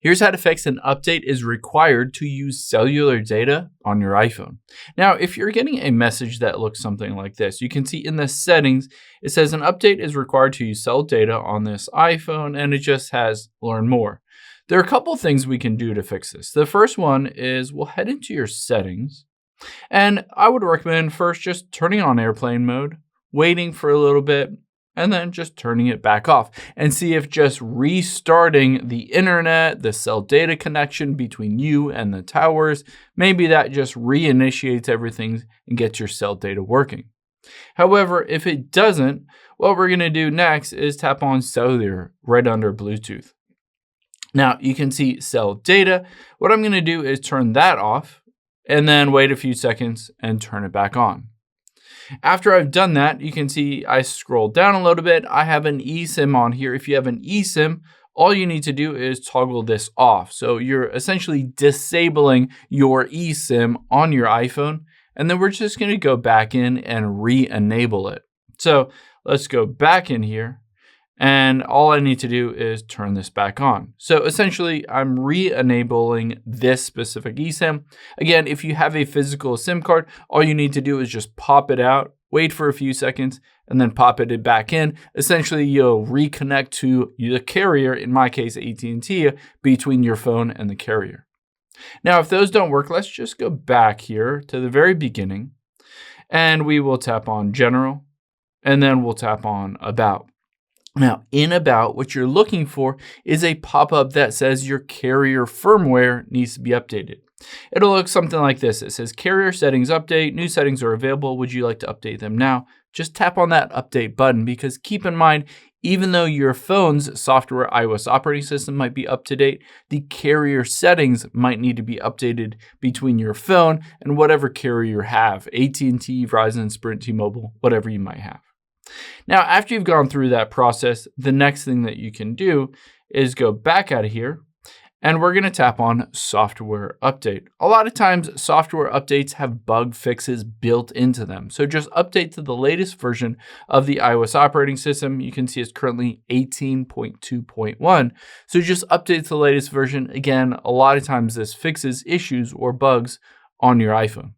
Here's how to fix an update is required to use cellular data on your iPhone. Now, if you're getting a message that looks something like this, you can see in the settings, it says an update is required to use cell data on this iPhone, and it just has learn more. There are a couple things we can do to fix this. The first one is we'll head into your settings, and I would recommend first just turning on airplane mode, waiting for a little bit, and then just turning it back off and see if just restarting the internet, the cell data connection between you and the towers, maybe that just reinitiates everything and gets your cell data working. However, if it doesn't, what we're going to do next is tap on Cellular right under Bluetooth. Now you can see cell data. What I'm going to do is turn that off and then wait a few seconds and turn it back on. After I've done that, you can see I scroll down a little bit. I have an eSIM on here. If you have an eSIM, all you need to do is toggle this off. So you're essentially disabling your eSIM on your iPhone. And then we're just going to go back in and re-enable it. So let's go back in here. And all I need to do is turn this back on. So essentially, I'm re-enabling this specific eSIM. Again, if you have a physical SIM card, all you need to do is just pop it out, wait for a few seconds, and then pop it back in. Essentially, you'll reconnect to the carrier, in my case, AT&T, between your phone and the carrier. Now, if those don't work, let's just go back here to the very beginning, and we will tap on General, and then we'll tap on About. Now, in About, what you're looking for is a pop-up that says your carrier firmware needs to be updated. It'll look something like this. It says, carrier settings update, new settings are available. Would you like to update them now? Just tap on that update button because keep in mind, even though your phone's software iOS operating system might be up to date, the carrier settings might need to be updated between your phone and whatever carrier you have, AT&T, Verizon, Sprint, T-Mobile, whatever you might have. Now, after you've gone through that process, the next thing that you can do is go back out of here, and we're going to tap on Software Update. A lot of times, software updates have bug fixes built into them. So just update to the latest version of the iOS operating system. You can see it's currently 18.2.1. So just update to the latest version. Again, a lot of times this fixes issues or bugs on your iPhone.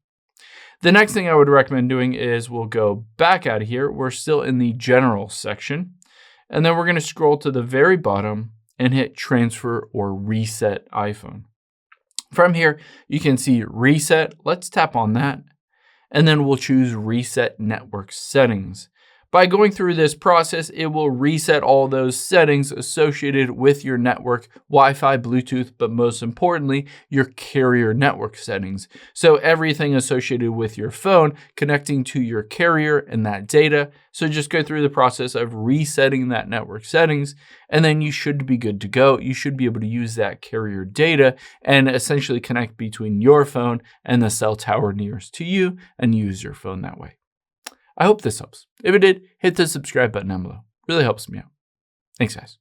The next thing I would recommend doing is we'll go back out of here. We're still in the General section. And then we're going to scroll to the very bottom and hit Transfer or Reset iPhone. From here, you can see Reset. Let's tap on that. And then we'll choose Reset Network Settings. By going through this process, it will reset all those settings associated with your network, Wi-Fi, Bluetooth, but most importantly, your carrier network settings. So everything associated with your phone connecting to your carrier and that data. So just go through the process of resetting that network settings, and then you should be good to go. You should be able to use that carrier data and essentially connect between your phone and the cell tower nearest to you and use your phone that way. I hope this helps. If it did, hit the subscribe button down below. Really helps me out. Thanks, guys.